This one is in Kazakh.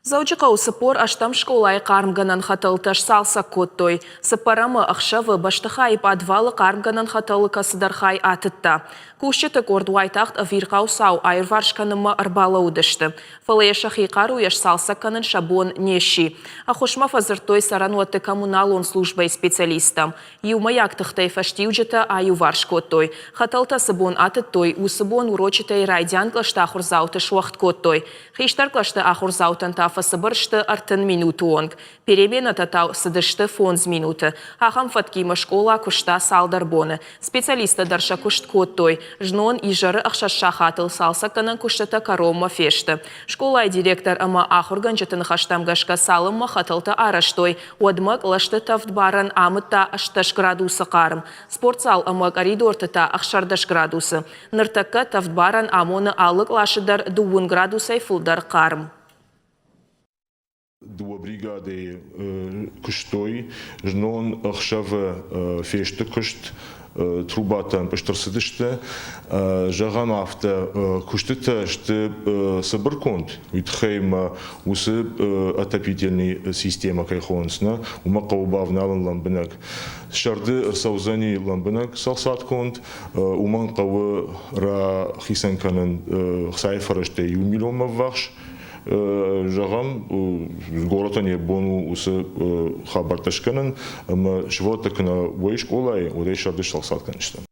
Заучықау сыпор аштам школай қармганан хатылташ салса коттой. Сыпарамы ақшавы баштықай падвалы қармганан хатылы касыдархай атытта. Кушчеті кордуайтақт вирқау сау айырваршқанымы арбала удышты. Фалеша хиқару еш салса канын шабон неши. Ахушма фазыртой сарануатты коммуналон службай специалистам. Юмаяк тыхтай фаштиуджета аюварш коттой. Хатылта сыбон атыттой, усыбон урочетай райдян клашта ахурзауты шуахт коттой. Хиштар клашта ахурзаутан фасыбыршты артын минуту онг. Перемена татау сыдышты фонз минуты. Ахам фаткима школа кушта салдар боны. Специалисты дарша кушт коттой. Жнон и жары ақшаша хатыл салса канан куштата карома фешті. Школа директор ама ахурган жатын хаштамгашка салымма хатылта араштой. Уадмак лашты тафтбаран амытта ашташ градусы қарым. Спортзал ама коридортыта ақшардаш градусы. Ныртакка тафтбаран амоны алык лашыдар 2 градусай фулдар қарым. Дуа бригады куштой, жнон ахшавы фешті кушт, трубатан паштарсыдышты, жаған авто куштыта шты сабырконт, үйтхейма усы отопительный система кайхонсна, умака убавналан ламбынак. Шарды саузани ламбынак салсатконт, уман кавы ра хисанканын сайфарышты юмилома вахш, жағам горотане бону усы хабарташканын, швотакына вейшк олай, одай шарды салсатканышты.